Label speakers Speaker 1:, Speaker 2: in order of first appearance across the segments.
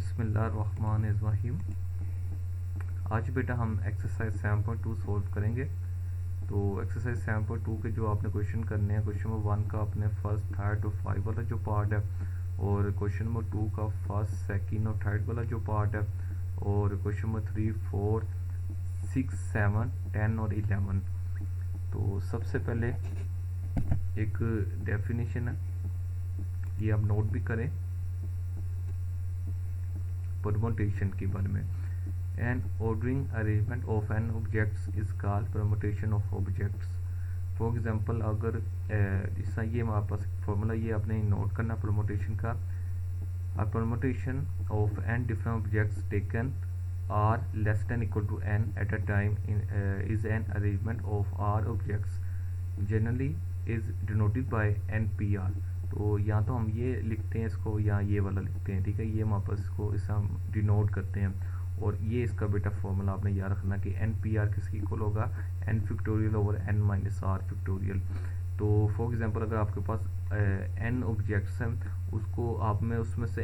Speaker 1: बिस्मिल्लाहिर्रहमानिर्रहीम। आज बेटा हम एक्सरसाइज 7.2 सॉल्व करेंगे। तो एक्सरसाइज 7.2 के जो आपने क्वेश्चन करने हैं, क्वेश्चन नंबर 1 का आपने फर्स्ट थर्ड और 5 वाला जो पार्ट है, और क्वेश्चन नंबर 2 का फर्स्ट सेकंड और थर्ड वाला जो पार्ट है, और क्वेश्चन नंबर 3 4 6 7 10 और 11। तो सबसे पहले एक डेफिनेशन है, ये आप नोट भी करें परमुटेशन के बारे में। An ordering arrangement of n objects is called permutation of objects. For example, अगर जैसा ये हमारे पास फॉर्मूला, ये आपने नोट करना परमुटेशन का। A permutation of n different objects taken r less than equal to n at a time is an arrangement of r objects generally is denoted by n P r. तो या तो हम ये लिखते हैं इसको, या ये वाला लिखते हैं, ठीक है। ये हम आपस को इसे हम डिनोट करते हैं। और ये इसका बेटा फॉर्मूला आपने याद रखना कि एन पी आर किसकी इक्वल होगा, n factorial over n minus r factorial. तो फॉर एग्जांपल, अगर आपके पास एन ऑब्जेक्ट्स हैं, उसको आप में उसमें से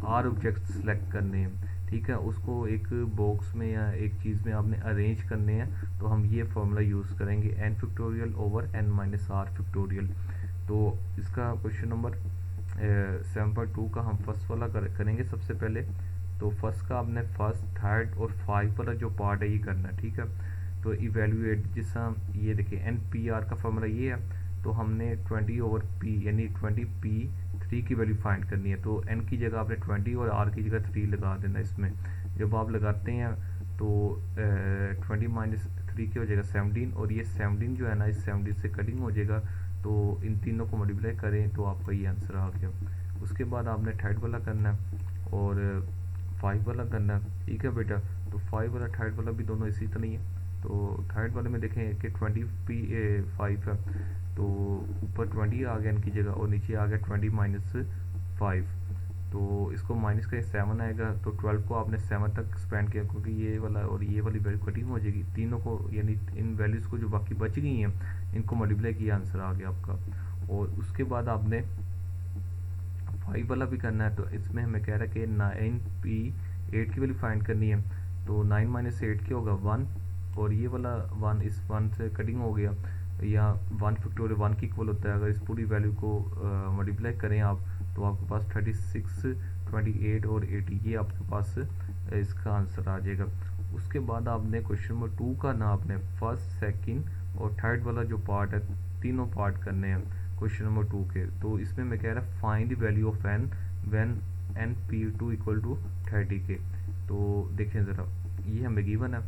Speaker 1: आर ऑब्जेक्ट्स सेलेक्ट करने हैं, ठीक है। उसको एक बॉक्स में या एक चीज़ में आपने अरेंज करने हैं, तो हम ये फॉर्मूला यूज़ करेंगे, n factorial over n minus r factorial. तो इसका क्वेश्चन नंबर 7.2 का हम फर्स्ट वाला करेंगे सबसे पहले। तो फर्स्ट का आपने फर्स्ट थर्ड और 5 वाला जो पार्ट है ये करना है, ठीक है। तो इवेल्युएट, जैसा ये देखिए एन पी आर का फॉर्मूला ये है, तो हमने 20 ओवर पी यानी 20p3 की वैल्यू फाइंड करनी है। तो n की जगह आपने 20 और r की जगह 3 लगा देना इसमें। जब आप लगाते हैं तो 20 माइनस 3 की हो जाएगा 17, और ये 17 जो है ना, इस 17 से कटिंग हो जाएगा। तो इन तीनों को मल्टीप्लाई करें तो आपका ये आंसर आ गया। उसके बाद आपने थर्ड वाला करना है और 5 वाला करना है, ठीक है बेटा। तो 5 वाला थर्ड वाला भी दोनों इसी तरह ही है। तो थर्ड वाले में देखें कि 20p5 है, तो ऊपर 20 आ गया इनकी जगह, और नीचे आ गया 20 माइनस 5। तो इसको माइनस का 7 आएगा, तो 12 को आपने 7 तक एक्सपेंड किया, क्योंकि ये वाला और ये वाली वैल्यू कटिंग हो जाएगी। तीनों को यानी इन वैल्यूज़ को जो बाकी बच गई हैं, इनको मल्टीप्लाई किया, आंसर आ गया आपका। और उसके बाद आपने 5 वाला भी करना है। तो इसमें हमें कह रहा है कि 9p8 की वैल्यू फाइंड करनी है। तो 9 माइनस 8 क्या होगा 1, और ये वाला 1 इस 1 से कटिंग हो गया, या 1 फैक्टोरियल 1 की इक्वल होता है। अगर इस पूरी वैल्यू को मल्टीप्लाई करें आप, तो आपके पास 36 28 और 80 ये आपके पास इसका आंसर आ जाएगा। उसके बाद आपने क्वेश्चन नंबर 2 का ना आपने फर्स्ट सेकंड और थर्ड वाला जो पार्ट है, तीनों पार्ट करने हैं क्वेश्चन नंबर 2 के। तो इसमें मैं कह रहा है find the value of n when n P two equal to 30 के। तो देखें ज़रा, ये हमें गिवन है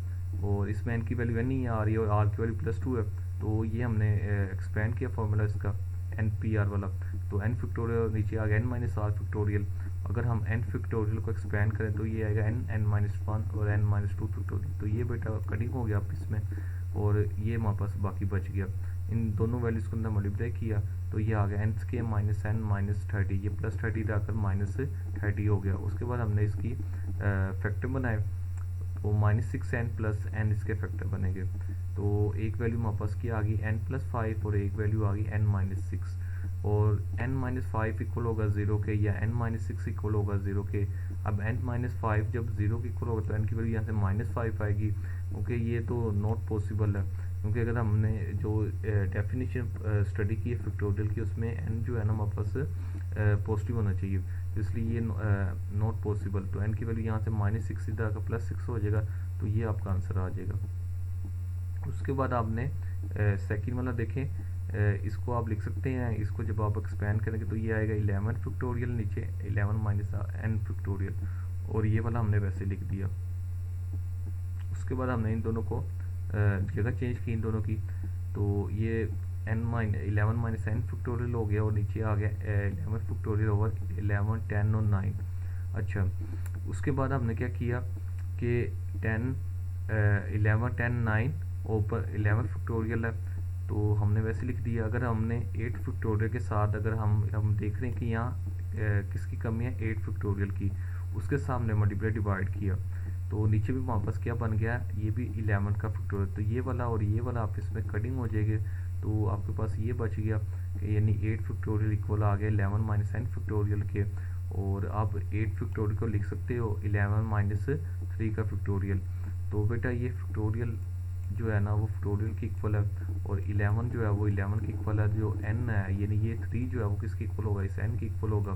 Speaker 1: और इसमें एन की वैल्यू एन ही आ रही है और आर की वैल्यू +2 है। तो ये हमने एक्सपेंड किया फॉर्मूला इसका एन पी आर वाला। तो एन फैक्टोरियल नीचे आ गया एन माइनस आर फैक्टोरियल। अगर हम एन फैक्टोरियल को एक्सपेंड करें तो ये आएगा एन माइनस 1 और एन माइनस 2 फैक्टोरियल। तो ये बेटा कटिंग हो गया आप इसमें, और ये हमारे पास बाकी बच गया। इन दोनों वैल्यूज़ को अंदर मल्टीप्लाई किया तो ये आ गया n square minus n minus 30, ये +30 जाकर -30 हो गया। उसके बाद हमने इसकी फैक्टर बनाए, तो -6n प्लस एन इसके फैक्टर बनेंगे। तो एक वैल्यू हमारे पास की आ गई n+5 और एक वैल्यू आ गई n-6। और n-5 इक्वल होगा 0 के, या n-6 इक्वल होगा 0 के। अब n-5 जब 0 के इक्वल होगा तो n की वैल्यू यहाँ से -5 आएगी, क्योंकि ये तो नॉट पॉसिबल है। क्योंकि अगर हमने जो डेफिनेशन स्टडी की है फैक्टोरियल की, उसमें n जो है ना हमारे पास पॉजिटिव होना चाहिए, तो इसलिए ये नॉट पॉसिबल। तो n की वैल्यू यहाँ से -6 सीधा आकर +6 हो जाएगा, तो ये आपका आंसर आ जाएगा। उसके बाद आपने सेकंड वाला देखें, इसको आप लिख सकते हैं, इसको जब आप एक्सपेंड करेंगे तो ये आएगा 11 फैक्टोरियल, नीचे 11 माइनस n फैक्टोरियल, और ये वाला हमने वैसे लिख दिया। उसके बाद हमने इन दोनों को जगह चेंज की इन दोनों की, तो ये 11 माइनस n फैक्टोरियल हो गया, और नीचे आ गया 11 फैक्टोरियल ओवर 11 10 और 9। अच्छा, उसके बाद हमने क्या किया कि 10 11 10 9 ऊपर 11 फैक्टोरियल है, तो हमने वैसे लिख दिया। अगर हमने 8 फैक्टोरियल के साथ, अगर हम देख रहे हैं कि यहाँ किसकी कमी है 8 फैक्टोरियल की, उसके सामने मल्टीप्लाई डिवाइड किया, तो नीचे भी वापस क्या बन गया, ये भी 11 का फैक्टोरियल। तो ये वाला और ये वाला आप इसमें कटिंग हो जाएगी, तो आपके पास ये बच गया कि यानी 8 फैक्टोरियल इक्वल आ गया 11 माइनस n फैक्टोरियल के। और आप 8 फैक्टोरियल को लिख सकते हो 11 माइनस 3 का फैक्टोरियल। तो बेटा ये फैक्टोरियल जो है ना वो फैक्टोरियल की इक्वल है, और 11 जो है वो 11 की इक्वल है, जो n है यानी ये 3 जो है वो किसकी इक्वल होगा, इस n की इक्वल होगा।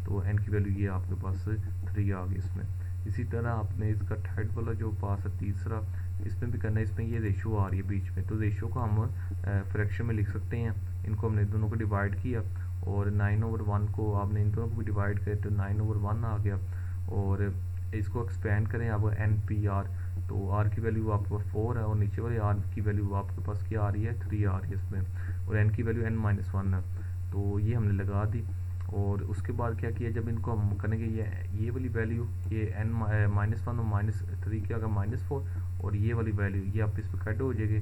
Speaker 1: तो n की वैल्यू ये आपके पास 3 आ गई इसमें। इसी तरह आपने इसका थर्ड वाला जो पास है तीसरा, इसमें भी करना है। इसमें ये रेशो आ रही है बीच में, तो रेशो को हम फ्रैक्शन में लिख सकते हैं। इनको हमने दोनों को डिवाइड किया और 9/1 को आपने इन दोनों को भी डिवाइड किया तो 9/1 आ गया। और इसको एक्सपेंड करें अब एन पी आर, तो आर की वैल्यू आपके पास 4 है और नीचे वाले आर की वैल्यू आपके पास क्या आ रही है, 3 आ रही है इसमें, और एन की वैल्यू n-1 है। तो ये हमने लगा दी। और उसके बाद क्या किया, जब इनको हम करेंगे ये वाली वैल्यू, ये n-1 और -3 क्या होगा -4, और ये वाली वैल्यू ये आप इस पर कट हो जाएगी।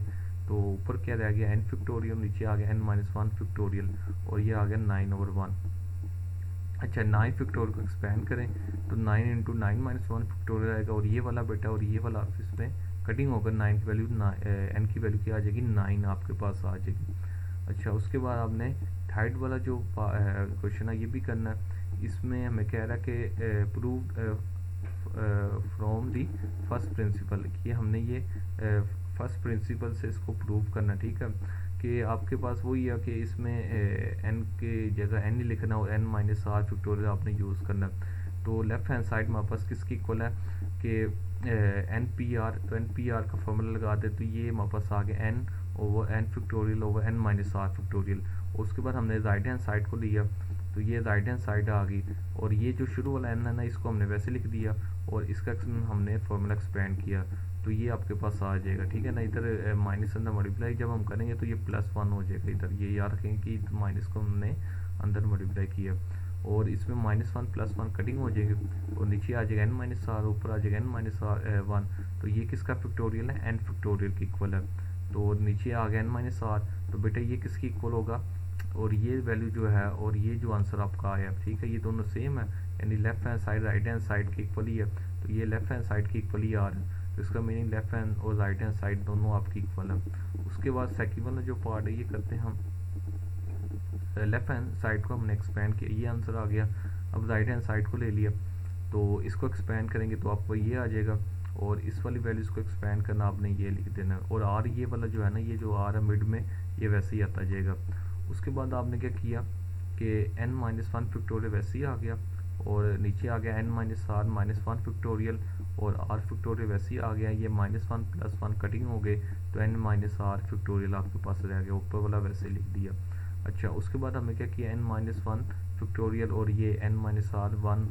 Speaker 1: तो ऊपर क्या रह गया n फैक्टोरियल, नीचे आ गया n-1 फैक्टोरियल, और ये आ गया 9/1। अच्छा 9 फैक्टोरियल को एक्सपेंड करें तो 9 इंटू 9-1 फैक्टोरियल आएगा, और ये वाला बेटा और ये वाला इसमें कटिंग होकर 9 की वैल्यू n की वैल्यू क्या आ जाएगी, 9 आपके पास आ जाएगी। अच्छा उसके बाद आपने थर्ड वाला जो क्वेश्चन है ये भी करना है। इसमें हमें कह रहा है कि prove from the first principle, कि हमने ये फर्स्ट प्रिंसिपल से इसको प्रूव करना, ठीक है। कि आपके पास वही है कि इसमें n के जगह n ही लिखना और n-r फैक्टोरियल आपने यूज़ करना। तो लेफ्ट हैंड साइड में पास किसकी इक्वल है कि एन पी आर, तो एन पी आर का फॉर्मूला लगा दे तो ये हमारे पास आ गया n over n factorial over n-r factorial. और उसके बाद हमने राइट हैंड साइड को लिया तो ये राइट हैंड साइड आ गई, और ये जो शुरू वाला n है ना इसको हमने वैसे लिख दिया और इसका हमने फॉर्मूला एक्सपेंड किया तो ये आपके पास आ जाएगा, ठीक है ना। इधर माइनस अंदर मल्टीप्लाई जब हम करेंगे तो ये +1 हो जाएगा इधर, ये याद रखेंगे कि माइनस को हमने अंदर मल्टीप्लाई किया, और इसमें -1 +1 कटिंग हो जाएगी और नीचे आ जाएगा n-r, ऊपर आ जाएगा n-1। तो ये किसका फैक्टोरियल है, n फैक्टोरियल की इक्वल है। तो नीचे आ गया n-r, तो बेटा ये किसकी इक्वल होगा, और ये वैल्यू जो है और ये जो आंसर आपका आया, ठीक है, ये दोनों सेम है, यानी left hand side right hand side की इक्वल ही है। तो ये लेफ्ट हैंड साइड की इक्वल ही आ रहा है, तो इसका मीनिंग लेफ्ट हैंड और राइट हैंड साइड दोनों आपकी इक्वल है। उसके बाद सेकंड वाला जो पार्ट है ये करते हैं हम, लेफ्ट हैंड साइड को हमने एक्सपेंड किया, ये आंसर आ गया। अब राइट हैंड साइड को ले लिया तो इसको एक्सपेंड करेंगे तो आपको ये आ जाएगा, और इस वाली वैल्यूज़ को एक्सपेंड करना आपने ये लिख देना, और आर ये वाला जो है ना, ये जो आर है मिड में ये वैसे ही आता जाएगा। उसके बाद आपने क्या किया कि n-1 फैक्टोरियल वैसे ही आ गया, और नीचे आ गया n-r-1 फैक्टोरियल, और r फैक्टोरियल वैसे ही आ गया, ये -1 +1 कटिंग हो गए तो n-r फैक्टोरियल आपके पास रह गया, ऊपर वाला वैसे ही लिख दिया। अच्छा उसके बाद हमने क्या किया, n-1 फैक्टोरियल और ये n-r-1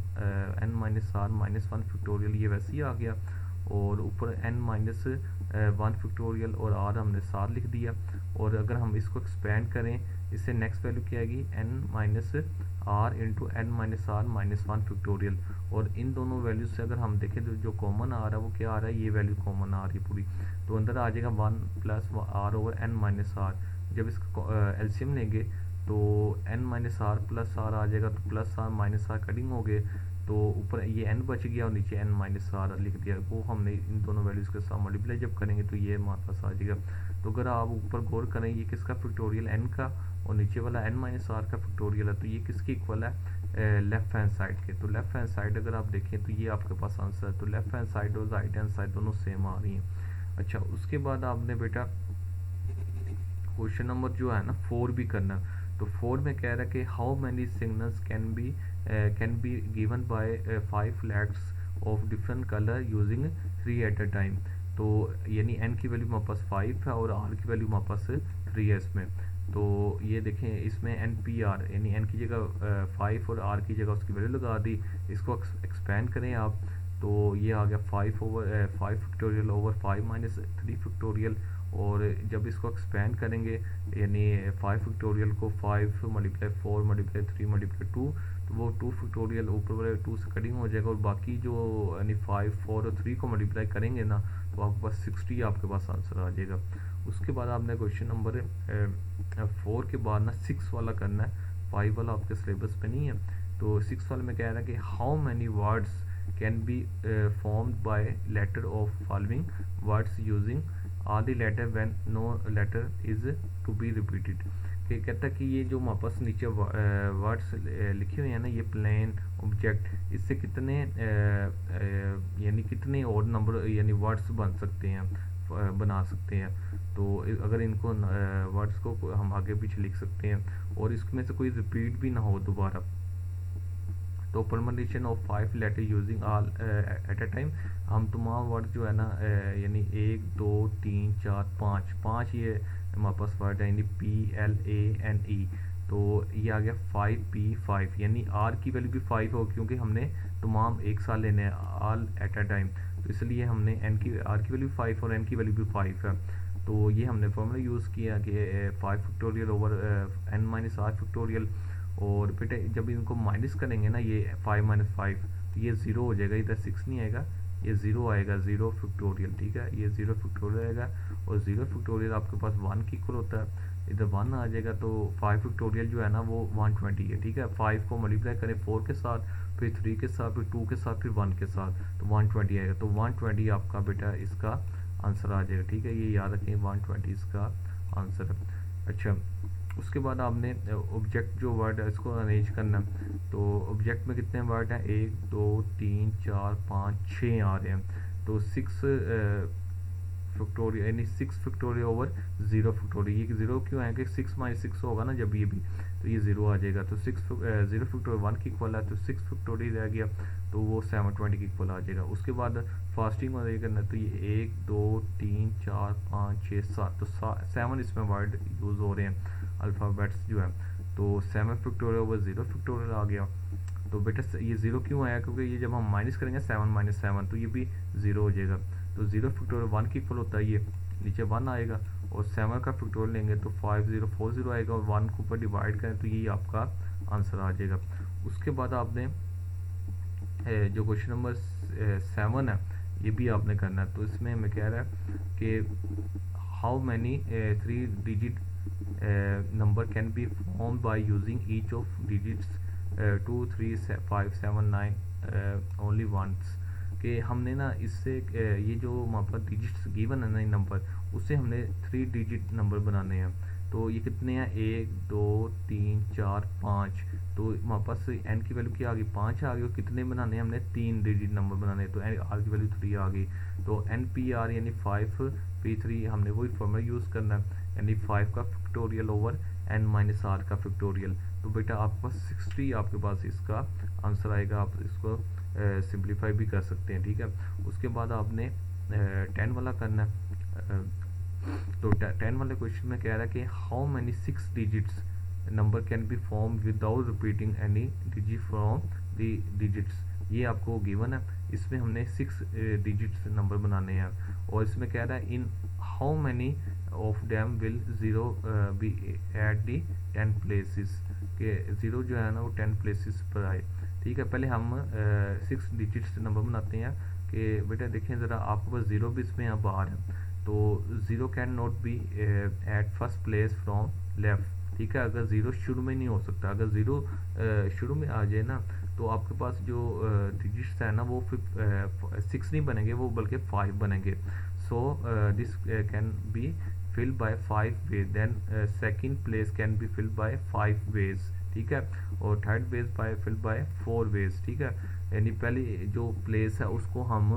Speaker 1: फैक्टोरियल ये वैसे ही आ गया, और ऊपर n-1 फैक्टोरियल और r हमने साथ लिख दिया। और अगर हम इसको एक्सपेंड करें, इससे नेक्स्ट वैल्यू क्या आएगी, n-r इंटू n-r-1 फैक्टोरियल, और इन दोनों वैल्यू से अगर हम देखें तो जो कॉमन आ रहा है वो क्या आ रहा है, ये वैल्यू कॉमन आ रही है पूरी, तो अंदर आ जाएगा 1 + r ओवर n-r। जब इसका एलसीएम लेंगे तो n-r + r आ जाएगा, तो +r-r कटिंग हो गए, तो ऊपर ये n बच गया और नीचे n-r लिख दिया, वो हमने इन दोनों वैल्यूज़ के साथ मल्टीप्लाई जब करेंगे तो ये हमारे पास आ जाएगा। तो अगर आप ऊपर गौर करें ये किसका फैक्टोरियल, n का, और नीचे वाला n-r का फैक्टोरियल है, तो ये किसकी इक्वल है, लेफ्ट हैंड साइड के। तो लेफ्ट हैंड साइड अगर आप देखें तो ये आपके पास आंसर है, तो लेफ्ट हैंड साइड और राइट हैंड साइड दोनों सेम आ रही हैं। अच्छा उसके बाद आपने बेटा क्वेश्चन नंबर जो है ना 4 भी करना, तो 4 में कह रहा है कि how many signals can be given by 5 flags of different colour using 3 eight a time. तो यानी n की वैल्यू हमारे पास 5 है और r की वैल्यू हमारे पास 3 है इसमें। तो ये देखें इसमें n-p-r यानी n की जगह 5 और r की जगह उसकी वैल्यू लगा दी, इसको एक्सपेंड करें आप तो ये आ गया 5 फैक्टोरियल ओवर 5 - 3 फैक्टोरियल, और जब इसको एक्सपेंड करेंगे यानी 5 फैक्टोरियल को 5 × 4 × 3 × 2, तो वो 2 फैक्टोरियल ऊपर वाले 2 से कटिंग हो जाएगा, और बाकी जो यानी 5, 4 और 3 को मल्टीप्लाई करेंगे ना तो आपके पास 60 आपके पास आंसर आ जाएगा। उसके बाद आपने क्वेश्चन नंबर 4 के बाद ना 6 वाला करना है, 5 वाला आपके सिलेबस पे नहीं है। तो 6 वाले में कह रहा है कि how many words can be formed by letter of following words using all the letter when no letter is to be repeated। कि कहता है कि ये जो हमारे पास नीचे वर्ड्स लिखे हुए हैं ना, ये प्लेन ऑब्जेक्ट, इससे कितने यानी कितने और नंबर यानी वर्ड्स बन सकते हैं, बना सकते हैं। तो अगर इनको वर्ड्स को हम आगे पीछे लिख सकते हैं और इसमें से कोई रिपीट भी ना हो दोबारा। तो permutation of 5 letter using all at a time, हम तमाम वर्ड जो है ना यानी 1 2 3 4 5 ये हमारे पास वर्ड है, यानी PLANE। तो ये आ गया 5P5, यानी R की वैल्यू भी 5 हो, क्योंकि हमने तमाम एक साथ लेने हैं ऑल एट अ टाइम, तो इसलिए हमने R की वैल्यू 5 और N की वैल्यू भी 5 है। तो ये हमने फॉर्मूला यूज़ किया कि 5 फैक्टोरियल ओवर N-R फैक्टोरियल। और बेटा जब इनको माइनस करेंगे ना, ये 5 - 5, तो ये 0 हो जाएगा, इधर 6 नहीं आएगा, ये 0 आएगा, 0 फैक्टोरियल। ठीक है, ये 0 फैक्टोरियल आएगा और 0 फैक्टोरियल आपके पास 1 की इक्वल होता है, इधर 1 आ जाएगा। तो 5 फैक्टोरियल जो है ना वो 120 है। ठीक है, 5 को मल्टीप्लाई करें 4 के साथ, फिर 3 के साथ, फिर 2 के साथ, फिर 1 के साथ, तो 120 आएगा। तो 120 आपका बेटा इसका आंसर आ जाएगा। ठीक है, ये याद रखें, 120 इसका आंसर है। अच्छा, उसके बाद आपने ऑब्जेक्ट जो वर्ड है इसको अरेंज करना। तो ऑब्जेक्ट में कितने वर्ड हैं, 1 2 3 4 5 6 आ रहे हैं। तो 6 फैक्टोरियल यानी 6 फैक्टोरियल ओवर 0 फैक्टोरियल। ये 0 क्यों है कि 6 - 6 होगा ना जब ये भी, तो ये 0 आ जाएगा। तो 0 फैक्टोरियल 1 की इक्वल है, तो 6 फैक्टोरियल रह गया, तो वो 720 की इक्वल आ जाएगा। उसके बाद फास्टिंग और ये करना, तो ये 1 2 3 4 5 6 7, तो 7 इसमें वर्ड यूज़ हो रहे हैं अल्फ़ाबेट्स जो है। तो 7 फैक्टोरियल ओवर 0 फैक्टोरियल आ गया। तो बेटा ये 0 क्यों आया, क्योंकि ये जब हम माइनस करेंगे 7 - 7, तो ये भी 0 हो जाएगा। तो 0 फैक्टोरियल 1 की इक्वल होता है, ये नीचे 1 आएगा, और 7 का फैक्टोरियल लेंगे तो 5040 आएगा, और 1 को ऊपर डिवाइड करें तो ये आपका आंसर आ जाएगा। उसके बाद आपने जो क्वेश्चन नंबर 7 है ये भी आपने करना है। तो इसमें हमें कह रहा है कि how many 3 digit number can be formed by using each of digits 2 3 5 7 9 only once। कि हमने ना इससे ये जो हमारे पास डिजिट्स गिवन है ना नंबर, उससे हमने 3 डिजिट नंबर बनाने हैं। तो ये कितने हैं, 1 2 3 4 5। तो हमारे पास n की वैल्यू क्या आ गई, 5 आ गई, और कितने बनाने हैं हमने, 3 डिजिट नंबर बनाने हैं। तो r की वैल्यू 3 आ गई। तो NPR यानी 5P3 हमने वही फॉर्मूला यूज़ करना है, यानी 5 का फैक्टोरियल ओवर N-R का फैक्टोरियल। तो बेटा आपके पास 60 आपके पास इसका आंसर आएगा। आप इसको सिंप्लीफाई भी कर सकते हैं। ठीक है, उसके बाद आपने 10 वाला करना है। तो 10 वाले क्वेश्चन में कह रहा है कि how many 6 digits number can be form without repeating any digit from the digits. ये आपको गिवन है, इसमें हमने 6 डिजिट्स नंबर बनाने हैं, और इसमें कह रहा है in how many of them will 0 be at the 10 places, के 0 जो है ना वो 10 प्लेसेस पर आए। ठीक है, पहले हम 6 डिजिट्स नंबर बनाते हैं। कि बेटा देखें ज़रा, आपके पास 0 भी इसमें अब बाहर है, तो 0 can not be at first place from left. ठीक है, अगर 0 शुरू में नहीं हो सकता, अगर 0 शुरू में आ जाए ना, तो आपके पास जो डिजिट्स है ना वो 6 नहीं बनेंगे, वो बल्कि 5 बनेंगे। So this can be filled by 5 ways, then second place can be filled by 5 ways. ठीक है, और third ways by filled by 4 ways. ठीक है, यानी पहली जो प्लेस है उसको हम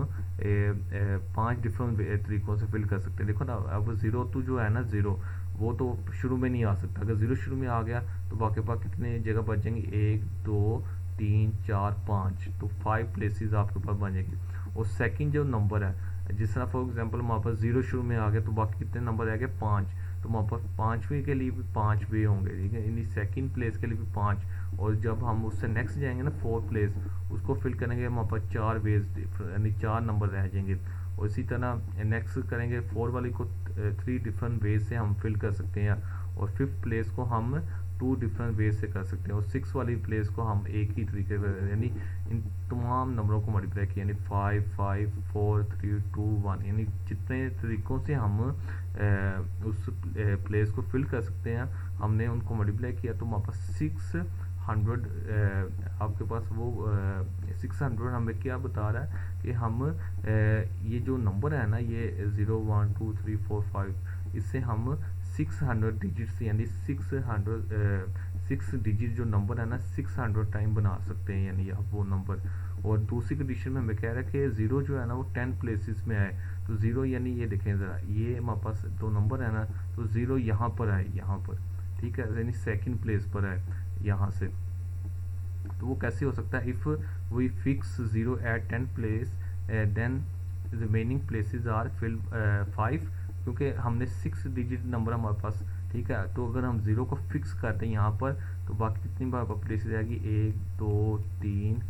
Speaker 1: 5 डिफरेंट तरीक़ों से फिल कर सकते हैं। देखो ना, अब 0 तो जो है ना 0 वो तो शुरू में नहीं आ सकता, अगर 0 शुरू में आ गया तो बाकी पास कितने जगह बचेंगे, 1 2 3 4 5, तो 5 प्लेसेस आपके पास बनेगी। और सेकंड जो नंबर है, जिस तरह फॉर एग्जांपल हमारे पास 0 शुरू में आ गया तो बाकी कितने नंबर रह गए, 5, तो हमारे पास 5वें के लिए भी 5 वे होंगे। ठीक है, यानी सेकंड प्लेस के लिए भी 5, और जब हम उससे नेक्स्ट जाएंगे ना 4th प्लेस, उसको फिल करेंगे हमारे पास 4 वेज, यानी 4 नंबर रह जाएंगे। और इसी तरह नेक्स्ट करेंगे 4 वाली को 3 डिफरेंट वेज से हम फिल कर सकते हैं, और 5th प्लेस को हम 2 डिफरेंट वेज से कर सकते हैं, और 6 वाली प्लेस को हम एक ही तरीके से, यानी इन तमाम नंबरों को मल्टीप्लाई किया, यानी 5 5 4 3 2 1, यानी जितने तरीक़ों से हम उस प्लेस को फिल कर सकते हैं हमने उनको मल्टीप्लाई किया, तो हमारे पास 600 आपके पास वो 600 हमें क्या बता रहा है कि हम ये जो नंबर है ना, ये 0 1 2 3 4 5, इससे हम 600 डिजिट्स यानी 6 डिजिट जो नंबर है ना 600 टाइम बना सकते हैं, यानी आप वो नंबर। और दूसरी कंडीशन में हमें कह रहा है कि ज़ीरो जो है ना वो 10 प्लेसेस में आए, तो ज़ीरो यानी ये देखें ज़रा, ये हमारे पास दो नंबर है ना, तो ज़ीरो यहाँ पर आए, यहाँ पर, ठीक है, यानी सेकंड प्लेस पर है यहाँ से। तो वो कैसे हो सकता है, if we fix zero at 10 place then remaining places are fill 5, क्योंकि हमने 6 डिजिट नंबर हमारे पास, ठीक है। तो अगर हम ज़ीरो को फिक्स करते हैं यहाँ पर, तो बाकी कितनी बार प्लेसेस आएगी, 1 2 3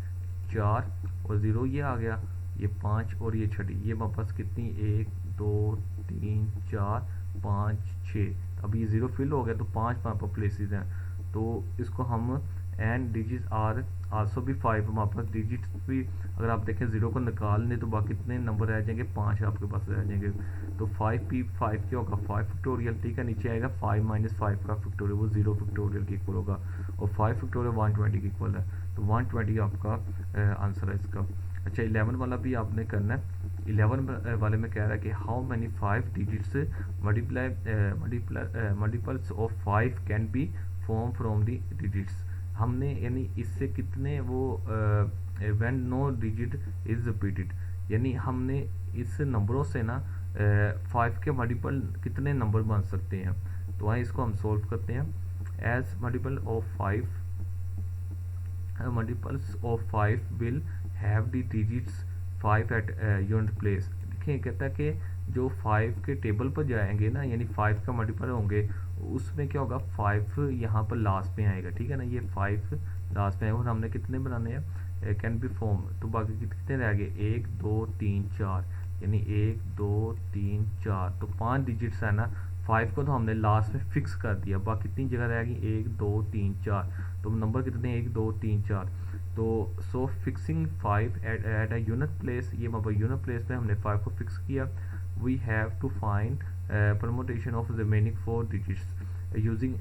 Speaker 1: 4 और ज़ीरो ये आ गया, ये 5 और ये छठी, ये हमारे पास कितनी 1 2 3 4 5 6, अब ये ज़ीरो फिल हो गया तो 5 हमारे पास प्लेसेस हैं। तो इसको हम एंड डिजिट आर आल्सो भी 5, हमारे पास डिजिट भी अगर आप देखें ज़ीरो को निकाल लें तो बाकी कितने नंबर रह जाएंगे, 5 आपके पास रह जाएंगे। तो 5 क्या होगा, 5 फैक्टोरियल, ठीक है। नीचे आएगा 5 - 5 का फैक्टोरियल, वो 0 फैक्टोरियल के इक्वल होगा, और 5 फैक्टोरियल 120 के इक्वल है, तो 120 आपका आंसर है इसका। अच्छा 11 वाला भी आपने करना है। 11 वाले में कह रहा है कि how many 5 digits multiples of 5 can be form from the digits. हमने यानी इससे कितने वो when no digit is repeated, यानी हमने इस नंबरों से ना 5 के मल्टीपल कितने नंबर बन सकते हैं। तो आइए इसको हम सोल्व करते हैं। As multiple of 5 multiples of 5 will have the digits 5 at unit place. देखिए कहता है कि जो 5 के टेबल पर जाएंगे ना, यानी 5 का मल्टीपल होंगे, उसमें क्या होगा 5 यहाँ पर लास्ट में आएगा, ठीक है ना, ये 5 लास्ट में आएगा। और हमने कितने बनाने हैं, कैन बी फॉर्म, तो बाकी कितने रह गए 1 2 3 4, यानी 1 2 3 4, तो 5 डिजिट्स है ना। 5 को तो हमने लास्ट में फिक्स कर दिया, बाकी कितनी जगह रहेगी 1 2 3 4, तो नंबर कितने 1 2 3 4। तो so fixing 5 at a unit place, ये मतलब यूनिट प्लेस में हमने 5 को फिक्स किया। We have to find permutation of remaining 4 digits using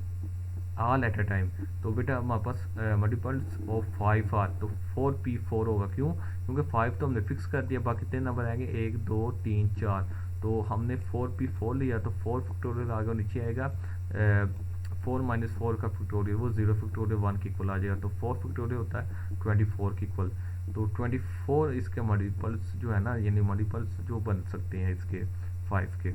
Speaker 1: all at a time. तो बेटा हमारे पास मल्टीपल्स ऑफ 5 आर, तो 4p4 होगा, क्यों, क्योंकि 5 तो हमने फिक्स कर दिया, बाकी कितने नंबर आएंगे 1 2 3 4, तो हमने 4p4 लिया, तो 4 फैक्टोरियल आगे नीचे आएगा 4 - 4 का फैक्टोरियल, वो 0 फैक्टोरियल 1 के इक्वल आ जाएगा, तो 4 फैक्टोरियल होता है 24 के इक्वल। तो 24 इसके मल्टीपल्स जो है ना, यानी मल्टीपल्स जो बन सकते हैं इसके 5 के।